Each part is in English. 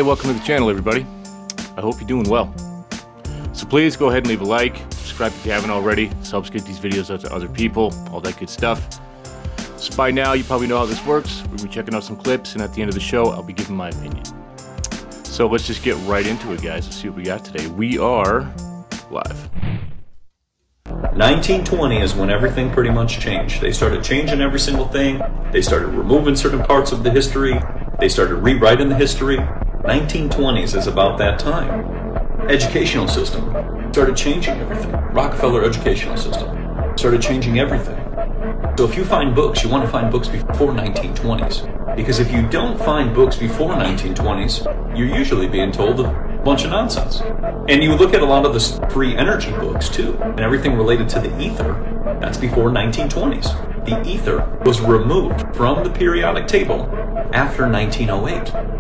Hey, welcome to the channel, everybody. I hope you're doing well. So please go ahead and leave a like, subscribe if you haven't already. This helps get these videos out to other people, all that good stuff. So by now, you probably know how this works. We're going to be checking out some clips, and at the end of the show, I'll be giving my opinion. So let's just get right into it, guys. Let's see what we got today. We are live. 1920 is when everything pretty much changed. They started changing every single thing. They started removing certain parts of the history. They started rewriting the history. 1920s is about that time. Educational system started changing everything. Rockefeller educational system started changing everything. So if you find books, you want to find books before 1920s. Because if you don't find books before 1920s, you're usually being told a bunch of nonsense. And you look at a lot of the free energy books too, and everything related to the ether, that's before 1920s. The ether was removed from the periodic table after 1908.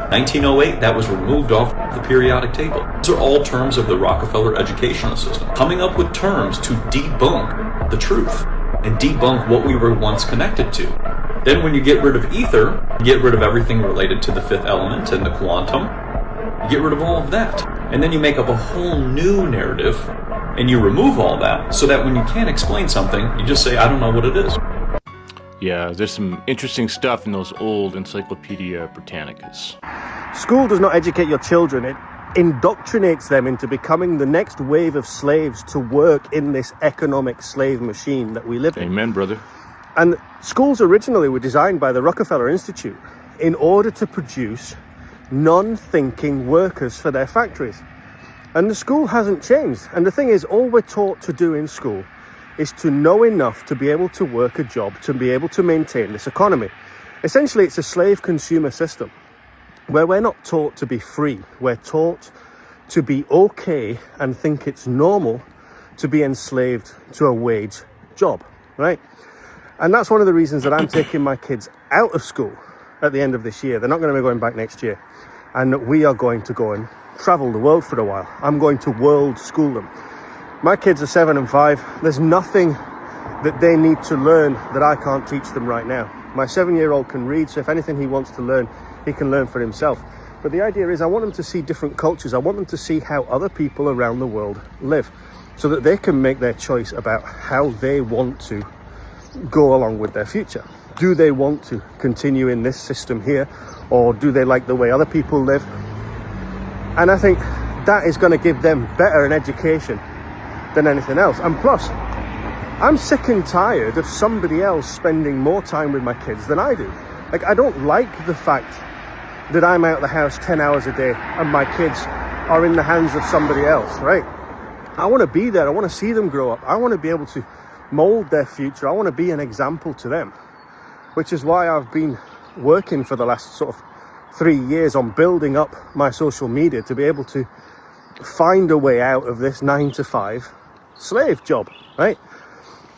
1908, that was removed off the periodic table. These are all terms of the Rockefeller educational system, coming up with terms to debunk the truth and debunk what we were once connected to. Then when you get rid of ether, you get rid of everything related to the fifth element and the quantum. You get rid of all of that. And then you make up a whole new narrative and you remove all that so that when you can't explain something, you just say, I don't know what it is. Yeah, there's some interesting stuff in those old Encyclopedia Britannicas. School does not educate your children. It indoctrinates them into becoming the next wave of slaves to work in this economic slave machine that we live in. Amen, brother. And schools originally were designed by the Rockefeller Institute in order to produce non-thinking workers for their factories. And the school hasn't changed. And the thing is, all we're taught to do in school is to know enough to be able to work a job, to be able to maintain this economy. Essentially, it's a slave consumer system where we're not taught to be free. We're taught to be okay and think it's normal to be enslaved to a wage job, right? And that's one of the reasons that I'm taking my kids out of school at the end of this year. They're not going to be going back next year. And we are going to go and travel the world for a while. I'm going to world school them. My kids are 7 and 5. There's nothing that they need to learn that I can't teach them right now. My 7-year-old can read, so if anything he wants to learn, he can learn for himself. But the idea is I want them to see different cultures. I want them to see how other people around the world live so that they can make their choice about how they want to go along with their future. Do they want to continue in this system here, or do they like the way other people live? And I think that is going to give them better an education than anything else. And plus, I'm sick and tired of somebody else spending more time with my kids than I do. Like, I don't like the fact that I'm out the house 10 hours a day and my kids are in the hands of somebody else, right? I want to be there. I want to see them grow up. I want to be able to mold their future. I want to be an example to them, which is why I've been working for the last sort of 3 years on building up my social media to be able to find a way out of this 9-to-5 slave job, right?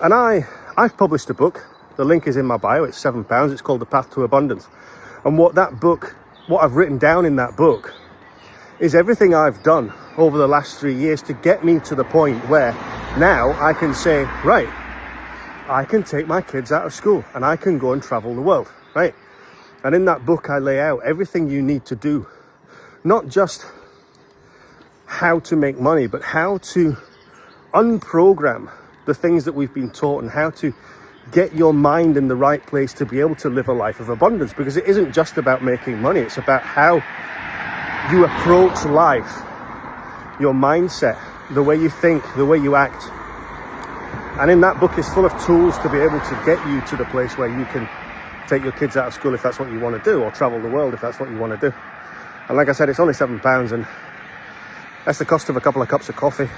And I've published a book. The link is in my bio. It's £7. It's called The Path to Abundance. And what I've written down in that book is everything I've done over the last 3 years to get me to the point where now I can say, right, I can take my kids out of school and I can go and travel the world, right? And in that book, I lay out everything you need to do, not just how to make money, but how to unprogram the things that we've been taught and how to get your mind in the right place to be able to live a life of abundance. Because it isn't just about making money, it's about how you approach life, your mindset, the way you think, the way you act. And in that book is full of tools to be able to get you to the place where you can take your kids out of school if that's what you want to do, or travel the world if that's what you want to do. And like I said, it's only £7, and that's the cost of a couple of cups of coffee.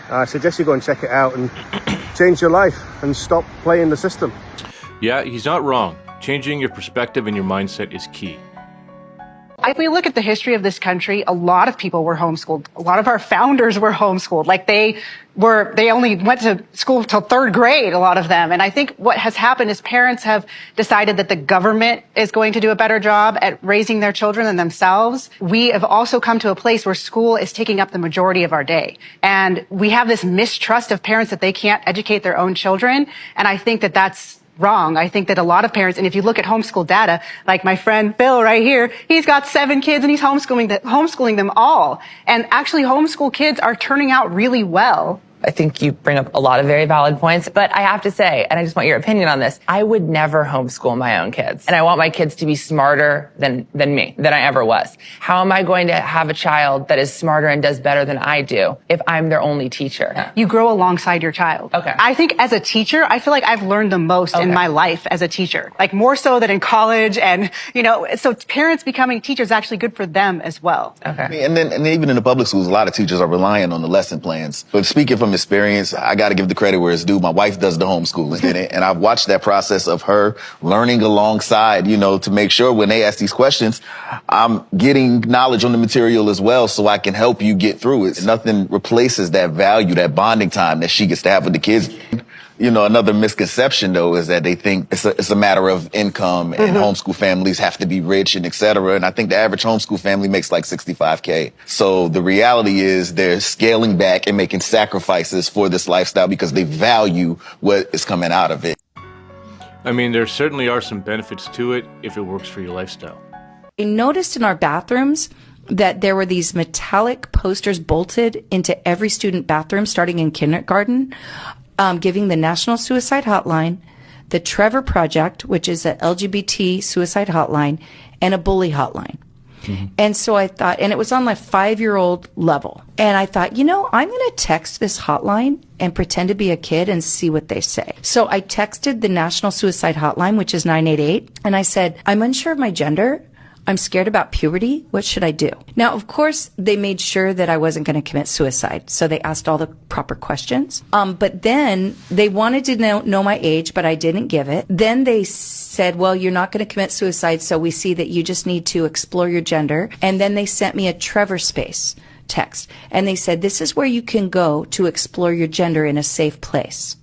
I suggest you go and check it out and change your life and stop playing the system. Yeah, he's not wrong. Changing your perspective and your mindset is key. If we look at the history of this country, a lot of people were homeschooled. A lot of our founders were homeschooled. Like they only went to school till 3rd grade, a lot of them. And I think what has happened is parents have decided that the government is going to do a better job at raising their children than themselves. We have also come to a place where school is taking up the majority of our day. And we have this mistrust of parents that they can't educate their own children. And I think that that's wrong. I think that a lot of parents, and if you look at homeschool data, like my friend Bill right here, he's got 7 kids and he's homeschooling them all. And actually homeschool kids are turning out really well. I think you bring up a lot of very valid points, but I have to say, and I just want your opinion on this, I would never homeschool my own kids. And I want my kids to be smarter than me, than I ever was. How am I going to have a child that is smarter and does better than I do if I'm their only teacher? You grow alongside your child. Okay. I think as a teacher, I feel like I've learned the most in my life as a teacher, like more so than in college. And, so parents becoming teachers is actually good for them as well. Okay. And then even in the public schools, a lot of teachers are relying on the lesson plans. But speaking from experience, I got to give the credit where it's due. My wife does the homeschooling in it, and I've watched that process of her learning alongside, to make sure when they ask these questions, I'm getting knowledge on the material as well so I can help you get through it. Nothing replaces that value, that bonding time that she gets to have with the kids. Another misconception, though, is that they think it's a matter of income and homeschool families have to be rich and et cetera. And I think the average homeschool family makes like $65K. So the reality is they're scaling back and making sacrifices for this lifestyle because they value what is coming out of it. I mean, there certainly are some benefits to it if it works for your lifestyle. I noticed in our bathrooms that there were these metallic posters bolted into every student bathroom starting in kindergarten, giving the National Suicide Hotline, the Trevor Project, which is an LGBT suicide hotline, and a bully hotline. And so I thought, and it was on my 5-year-old level. And I thought, I'm going to text this hotline and pretend to be a kid and see what they say. So I texted the National Suicide Hotline, which is 988. And I said, I'm unsure of my gender. I'm scared about puberty. What should I do? Now, of course, they made sure that I wasn't going to commit suicide. So they asked all the proper questions. But then they wanted to know my age, but I didn't give it. Then they said, well, you're not going to commit suicide. So we see that you just need to explore your gender. And then they sent me a Trevor space text. And they said, this is where you can go to explore your gender in a safe place.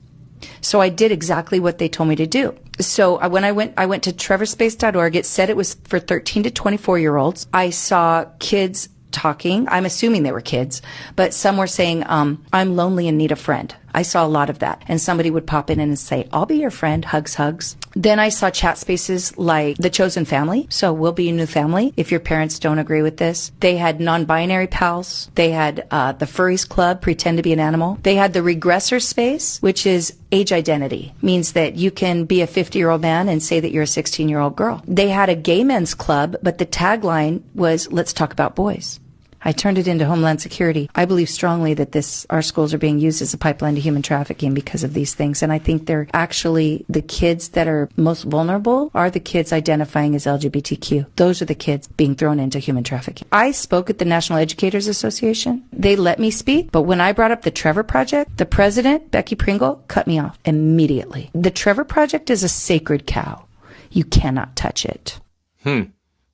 So I did exactly what they told me to do. So when I went to trevorspace.org. It said it was for 13 to 24-year-olds. I saw kids talking. I'm assuming they were kids, but some were saying, I'm lonely and need a friend. I saw a lot of that. And somebody would pop in and say, I'll be your friend. Hugs, hugs. Then I saw chat spaces like The Chosen Family. So we'll be a new family if your parents don't agree with this. They had non-binary pals. They had the Furries Club, pretend to be an animal. They had the Regressor space, which is age identity. Means that you can be a 50-year-old man and say that you're a 16-year-old girl. They had a gay men's club, but the tagline was, let's talk about boys. I turned it into Homeland Security. I believe strongly that our schools are being used as a pipeline to human trafficking because of these things. And I think they're actually the kids that are most vulnerable are the kids identifying as LGBTQ. Those are the kids being thrown into human trafficking. I spoke at the National Educators Association. They let me speak, but when I brought up the Trevor Project, the president, Becky Pringle, cut me off immediately. The Trevor Project is a sacred cow. You cannot touch it.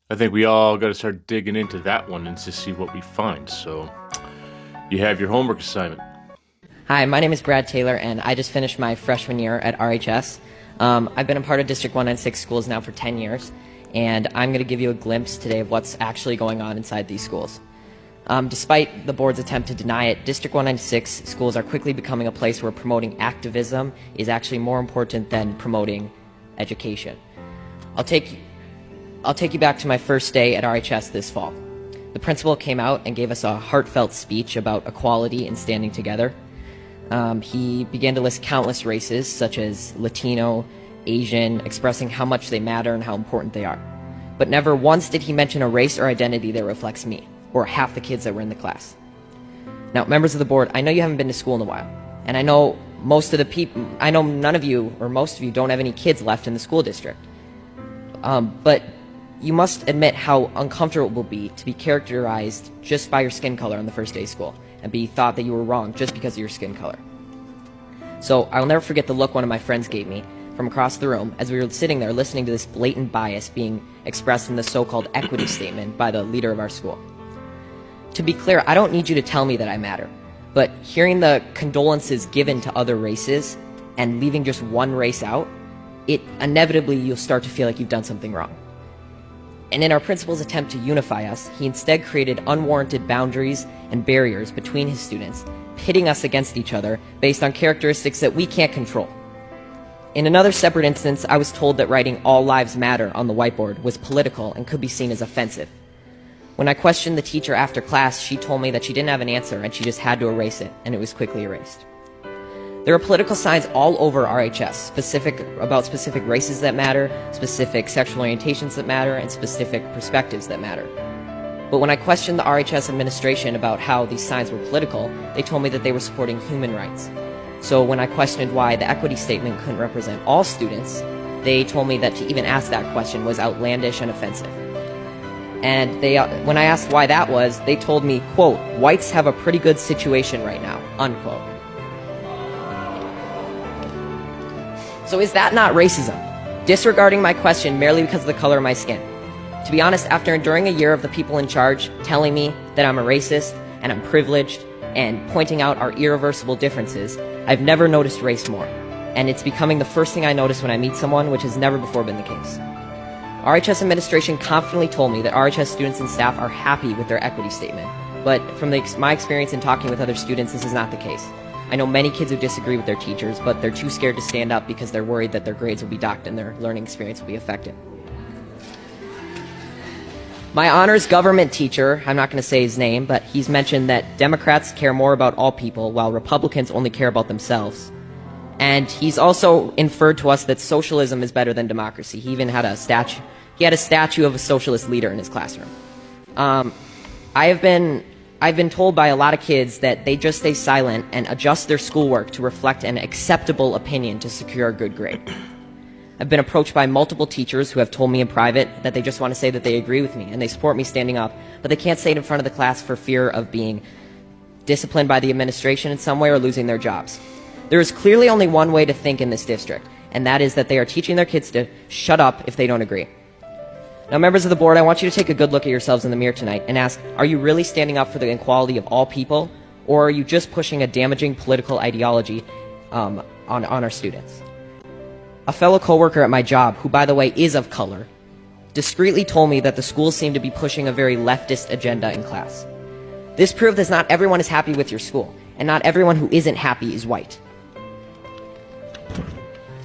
I think we all got to start digging into that one and to see what we find. So you have your homework assignment. Hi, my name is Brad Taylor, and I just finished my freshman year at RHS. I've been a part of District 196 schools now for 10 years, and I'm going to give you a glimpse today of what's actually going on inside these schools. Despite the board's attempt to deny it, District 196 schools are quickly becoming a place where promoting activism is actually more important than promoting education. I'll take you back to my first day at RHS this fall. The principal came out and gave us a heartfelt speech about equality and standing together. He began to list countless races, such as Latino, Asian, expressing how much they matter and how important they are. But never once did he mention a race or identity that reflects me, or half the kids that were in the class. Now, members of the board, I know you haven't been to school in a while, and I know none of you, or most of you, don't have any kids left in the school district. But you must admit how uncomfortable it will be to be characterized just by your skin color on the first day of school and be thought that you were wrong just because of your skin color. So I'll never forget the look one of my friends gave me from across the room as we were sitting there listening to this blatant bias being expressed in the so-called equity statement by the leader of our school. To be clear, I don't need you to tell me that I matter, but hearing the condolences given to other races and leaving just one race out, it inevitably you'll start to feel like you've done something wrong. And in our principal's attempt to unify us, he instead created unwarranted boundaries and barriers between his students, pitting us against each other based on characteristics that we can't control. In another separate instance, I was told that writing "All Lives Matter" on the whiteboard was political and could be seen as offensive. When I questioned the teacher after class, she told me that she didn't have an answer and she just had to erase it, and it was quickly erased. There are political signs all over RHS, about specific races that matter, specific sexual orientations that matter, and specific perspectives that matter. But when I questioned the RHS administration about how these signs were political, they told me that they were supporting human rights. So when I questioned why the equity statement couldn't represent all students, they told me that to even ask that question was outlandish and offensive. And when I asked why that was, they told me, quote, "Whites have a pretty good situation right now," unquote. So is that not racism? Disregarding my question merely because of the color of my skin? To be honest, after enduring a year of the people in charge telling me that I'm a racist and I'm privileged and pointing out our irreversible differences, I've never noticed race more. And it's becoming the first thing I notice when I meet someone, which has never before been the case. RHS administration confidently told me that RHS students and staff are happy with their equity statement. But from my experience in talking with other students, this is not the case. I know many kids who disagree with their teachers, but they're too scared to stand up because they're worried that their grades will be docked and their learning experience will be affected. My honors government teacher, I'm not going to say his name, but he's mentioned that Democrats care more about all people while Republicans only care about themselves. And he's also inferred to us that socialism is better than democracy. He even had a statue. He had a statue of a socialist leader in his classroom. I've been told by a lot of kids that they just stay silent and adjust their schoolwork to reflect an acceptable opinion to secure a good grade. I've been approached by multiple teachers who have told me in private that they just want to say that they agree with me and they support me standing up, but they can't say it in front of the class for fear of being disciplined by the administration in some way or losing their jobs. There is clearly only one way to think in this district, and that is that they are teaching their kids to shut up if they don't agree. Now, members of the board, I want you to take a good look at yourselves in the mirror tonight and ask, are you really standing up for the equality of all people, or are you just pushing a damaging political ideology on our students? A fellow coworker at my job, who by the way is of color, discreetly told me that the schools seem to be pushing a very leftist agenda in class. This proved that not everyone is happy with your school, and not everyone who isn't happy is white.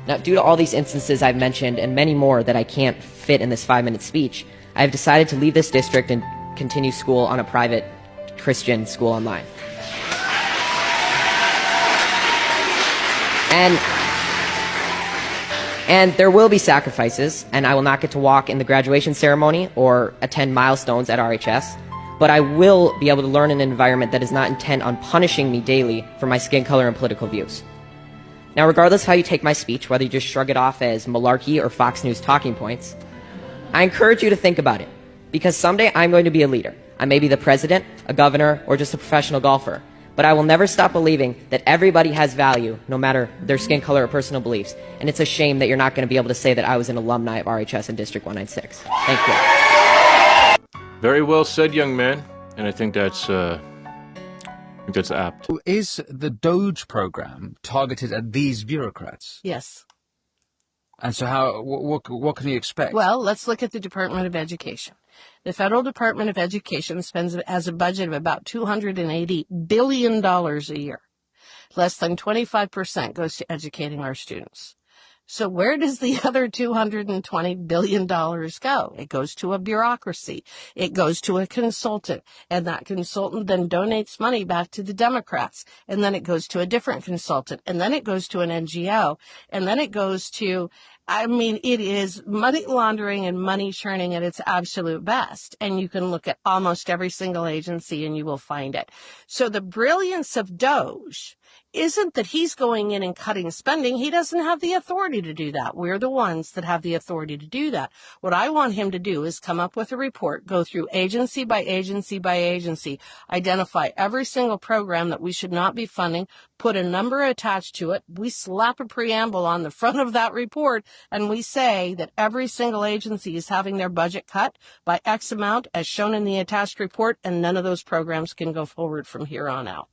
Now, due to all these instances I've mentioned and many more that I can't fit in this 5-minute speech, I have decided to leave this district and continue school on a private Christian school online. And there will be sacrifices, and I will not get to walk in the graduation ceremony or attend milestones at RHS, but I will be able to learn in an environment that is not intent on punishing me daily for my skin color and political views. Now, regardless of how you take my speech, whether you just shrug it off as malarkey or Fox News talking points, I encourage you to think about it, because someday I'm going to be a leader. I may be the president, a governor, or just a professional golfer, but I will never stop believing that everybody has value, no matter their skin color or personal beliefs, and it's a shame that you're not going to be able to say that I was an alumni of RHS in District 196. Thank you. Very well said, young man, and I think that's apt. Is the Doge program targeted at these bureaucrats? Yes. And so what can you expect? Well, let's look at the Department of Education. The Federal Department of Education has a budget of about $280 billion a year. Less than 25% goes to educating our students. So where does the other $220 billion go? It goes to a bureaucracy. It goes to a consultant, and that consultant then donates money back to the Democrats, and then it goes to a different consultant, and then it goes to an NGO, and then it goes to, it is money laundering and money churning at its absolute best. And you can look at almost every single agency and you will find it. So the brilliance of Doge isn't that he's going in and cutting spending. He doesn't have the authority to do that. We're the ones that have the authority to do that. What I want him to do is come up with a report, go through agency by agency by agency, identify every single program that we should not be funding, put a number attached to it. We slap a preamble on the front of that report, and we say that every single agency is having their budget cut by X amount as shown in the attached report, and none of those programs can go forward from here on out.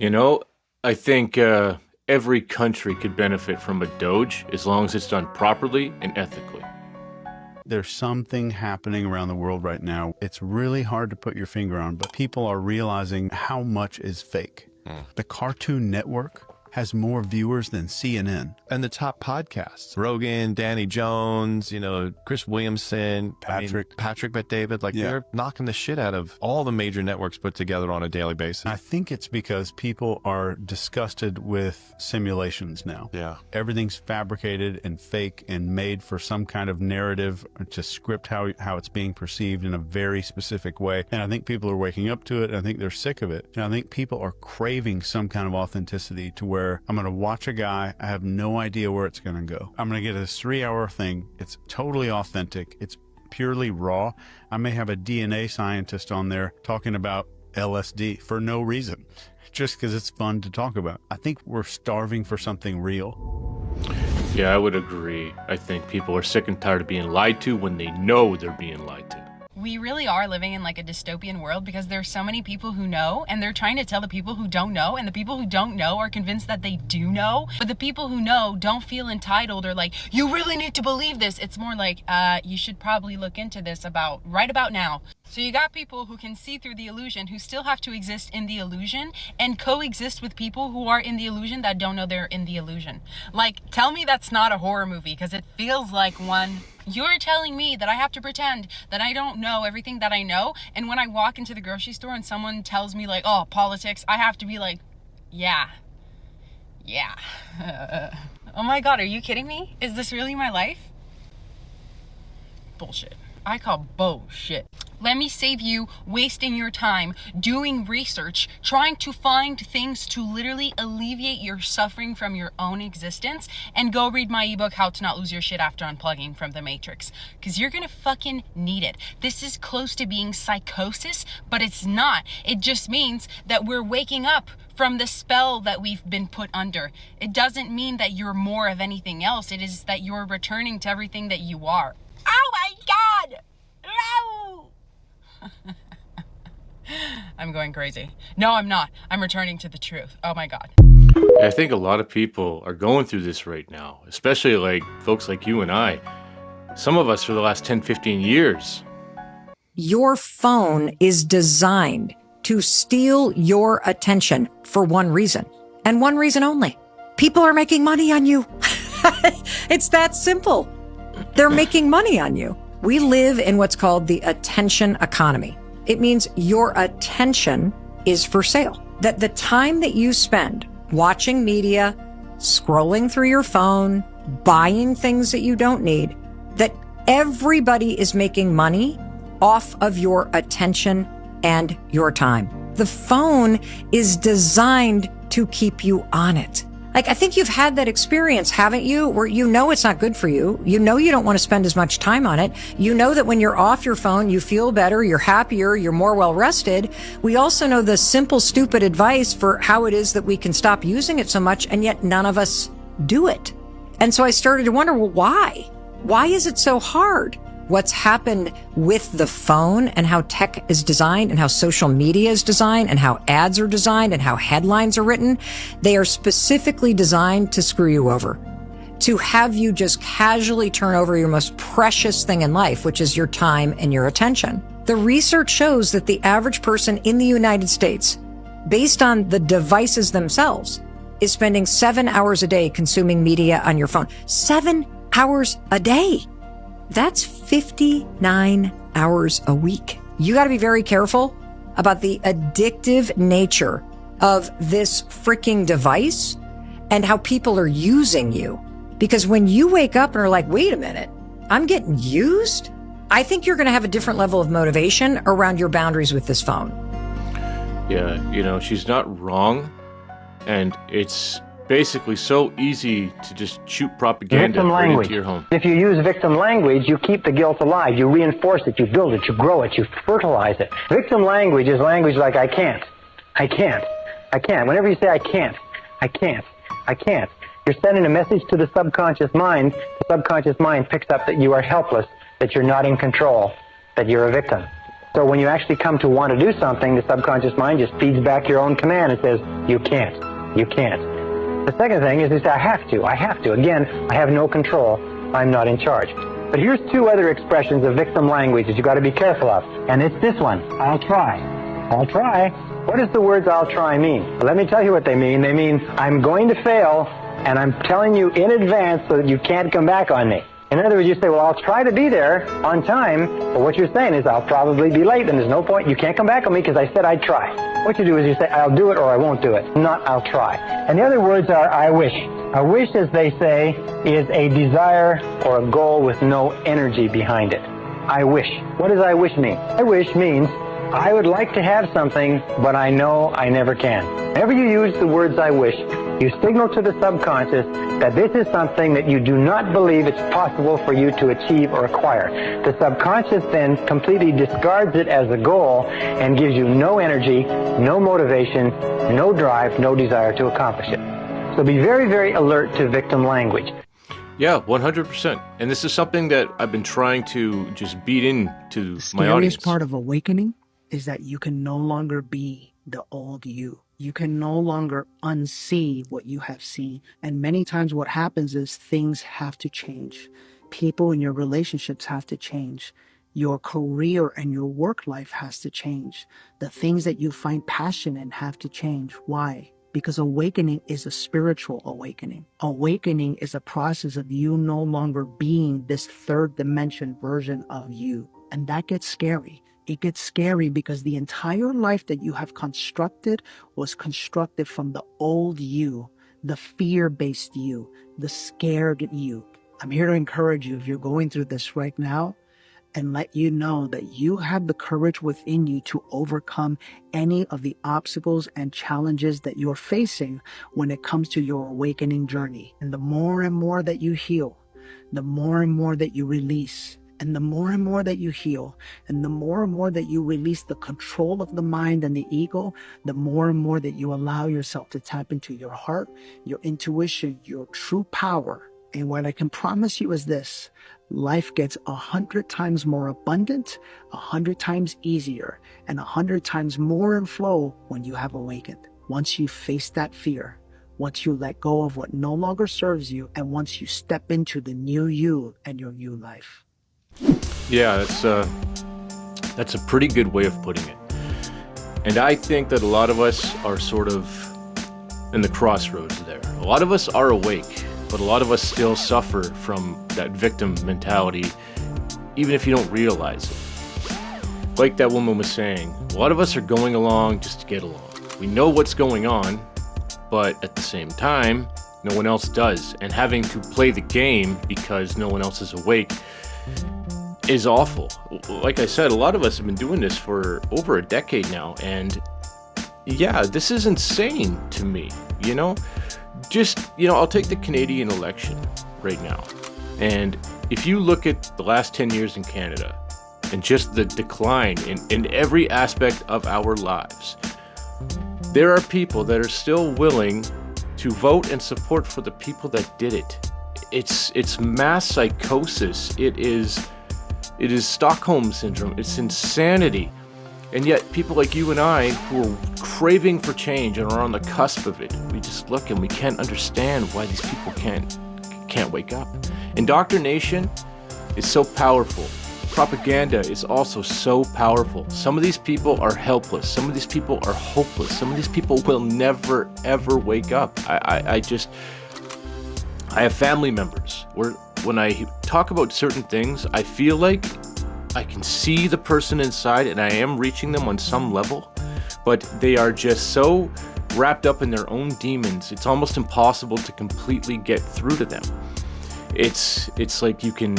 You know, I think every country could benefit from a Doge as long as it's done properly and ethically. There's something happening around the world right now. It's really hard to put your finger on, but people are realizing how much is fake. The Cartoon Network has more viewers than CNN. And the top podcasts, Rogan, Danny Jones, Chris Williamson, Patrick Bet-David, they're knocking the shit out of all the major networks put together on a daily basis. I think it's because people are disgusted with simulations now. Yeah. Everything's fabricated and fake and made for some kind of narrative to script how it's being perceived in a very specific way. And I think people are waking up to it, and I think they're sick of it. And I think people are craving some kind of authenticity to where I'm going to watch a guy, I have no idea where it's going to go. I'm going to get this 3-hour thing. It's totally authentic. It's purely raw. I may have a DNA scientist on there talking about LSD for no reason, just because it's fun to talk about. I think we're starving for something real. Yeah, I would agree. I think people are sick and tired of being lied to when they know they're being lied to. We really are living in a dystopian world because there's so many people who know, and they're trying to tell the people who don't know, and the people who don't know are convinced that they do know. But the people who know don't feel entitled or you really need to believe this. It's more you should probably look into this right about now. So you got people who can see through the illusion, who still have to exist in the illusion and coexist with people who are in the illusion that don't know they're in the illusion. Tell me that's not a horror movie, because it feels like one. You're telling me that I have to pretend that I don't know everything that I know, and when I walk into the grocery store and someone tells me oh, politics, I have to be yeah. Oh my God, are you kidding me? Is this really my life? Bullshit. I call bullshit. Let me save you wasting your time doing research, trying to find things to literally alleviate your suffering from your own existence, and go read my ebook, How to Not Lose Your Shit After Unplugging from the Matrix. Because you're gonna fucking need it. This is close to being psychosis, but it's not. It just means that we're waking up from the spell that we've been put under. It doesn't mean that you're more of anything else. It is that you're returning to everything that you are. Oh my God! No! I'm going crazy. No, I'm not. I'm returning to the truth. Oh my God. I think a lot of people are going through this right now, especially folks like you and I. Some of us for the last 10, 15 years. Your phone is designed to steal your attention for one reason, and one reason only. People are making money on you. It's that simple. They're making money on you. We live in what's called the attention economy. It means your attention is for sale. That the time that you spend watching media, scrolling through your phone, buying things that you don't need, that everybody is making money off of your attention and your time. The phone is designed to keep you on it. I think you've had that experience, haven't you? Where you know it's not good for you. You know you don't want to spend as much time on it. You know that when you're off your phone, you feel better, you're happier, you're more well rested. We also know the simple, stupid advice for how it is that we can stop using it so much, and yet none of us do it. And so I started to wonder, well, why? Why is it so hard? What's happened with the phone and how tech is designed and how social media is designed and how ads are designed and how headlines are written, they are specifically designed to screw you over, to have you just casually turn over your most precious thing in life, which is your time and your attention. The research shows that the average person in the United States, based on the devices themselves, is spending 7 hours a day consuming media on your phone. 7 hours a day. That's 59 hours a week. You got to be very careful about the addictive nature of this freaking device and how people are using you. Because when you wake up and are like, wait a minute, I'm getting used, I think you're going to have a different level of motivation around your boundaries with this phone. Yeah, she's not wrong. And it's basically so easy to just shoot propaganda right into your home. If you use victim language, you keep the guilt alive. You reinforce it, you build it, you grow it, you fertilize it. Victim language is language like I can't. Whenever you say I can't, you're sending a message to the subconscious mind. The subconscious mind picks up that you are helpless, that you're not in control, that you're a victim. So when you actually come to want to do something, the subconscious mind just feeds back your own command and says, you can't. The second thing is you say, I have to. Again, I have no control. I'm not in charge. But here's two other expressions of victim language that you got to be careful of. And it's this one. I'll try. What does the words "I'll try" mean? Well, let me tell you what they mean. They mean, I'm going to fail, and I'm telling you in advance so that you can't come back on me. In other words, you say, well, I'll try to be there on time, but what you're saying is I'll probably be late, and there's no point. You can't come back on me because I said I'd try. What you do is you say, I'll do it or I won't do it, not I'll try. And the other words are I wish. A wish, as they say, is a desire or a goal with no energy behind it. I wish. What does I wish mean? I wish means I would like to have something, but I know I never can. Whenever you use the words I wish, you signal to the subconscious that this is something that you do not believe it's possible for you to achieve or acquire. The subconscious then completely discards it as a goal and gives you no energy, no motivation, no drive, no desire to accomplish it. So be very, very alert to victim language. Yeah, 100%. And this is something that I've been trying to just beat into my audience. The scariest part of awakening is that you can no longer be the old you. You can no longer unsee what you have seen. And many times what happens is things have to change. People in your relationships have to change. Your career and your work life has to change. The things that you find passion in have to change. Why? Because awakening is a spiritual awakening. Awakening is a process of you no longer being this third dimension version of you. And that gets scary. It gets scary because the entire life that you have constructed was constructed from the old you, the fear-based you, the scared you. I'm here to encourage you if you're going through this right now and let you know that you have the courage within you to overcome any of the obstacles and challenges that you're facing when it comes to your awakening journey. And the more and more that you heal, the more and more that you release, and the more and more that you heal, and the more and more that you release the control of the mind and the ego, the more and more that you allow yourself to tap into your heart, your intuition, your true power. And what I can promise you is this: life gets 100 times more abundant, 100 times easier, and 100 times more in flow when you have awakened. Once you face that fear, once you let go of what no longer serves you, and once you step into the new you and your new life. Yeah, that's a pretty good way of putting it. And I think that a lot of us are sort of in the crossroads there. A lot of us are awake, but a lot of us still suffer from that victim mentality, even if you don't realize it. Like that woman was saying, a lot of us are going along just to get along. We know what's going on, but at the same time, no one else does. And having to play the game because no one else is awake is awful. Like I said, a lot of us have been doing this for over a decade now, and yeah, this is insane to me, you know? Just, I'll take the Canadian election right now, and if you look at the last 10 years in Canada, and just the decline in every aspect of our lives, there are people that are still willing to vote and support for the people that did it. It's mass psychosis. It is Stockholm syndrome. It's insanity. And yet people like you and I who are craving for change and are on the cusp of it, we just look and we can't understand why these people can't wake up. Indoctrination is so powerful. Propaganda is also so powerful. Some of these people are helpless. Some of these people are hopeless. Some of these people will never, ever wake up. I have family members where when I talk about certain things, I feel like I can see the person inside and I am reaching them on some level, but they are just so wrapped up in their own demons, it's almost impossible to completely get through to them. It's like you can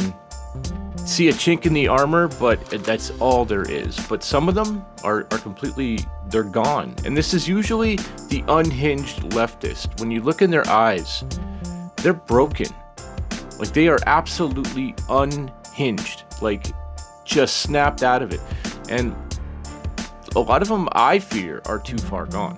see a chink in the armor, but that's all there is. But some of them are completely, they're gone. And this is usually the unhinged leftist. When you look in their eyes, they're broken. Like they are absolutely unhinged, like just snapped out of it. And a lot of them, I fear, are too far gone.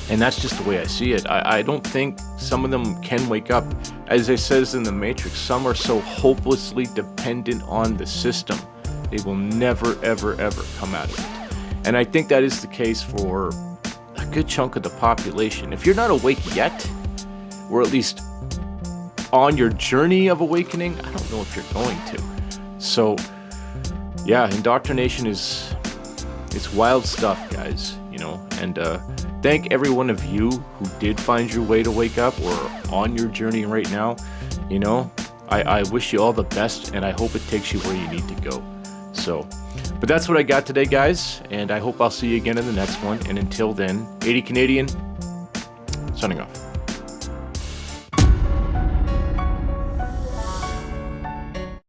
And that's just the way I see it. I don't think some of them can wake up. As it says in The Matrix, some are so hopelessly dependent on the system, they will never, ever, ever come out of it. And I think that is the case for a good chunk of the population. If you're not awake yet, or at least on your journey of awakening, I don't know if you're going to. So, yeah, indoctrination is It's wild stuff, guys, you know, and thank every one of you who did find your way to wake up or on your journey right now. You know, I wish you all the best, and I hope it takes you where you need to go. So, but that's what I got today, guys, and I hope I'll see you again in the next one. And until then, 80 Canadian, signing off.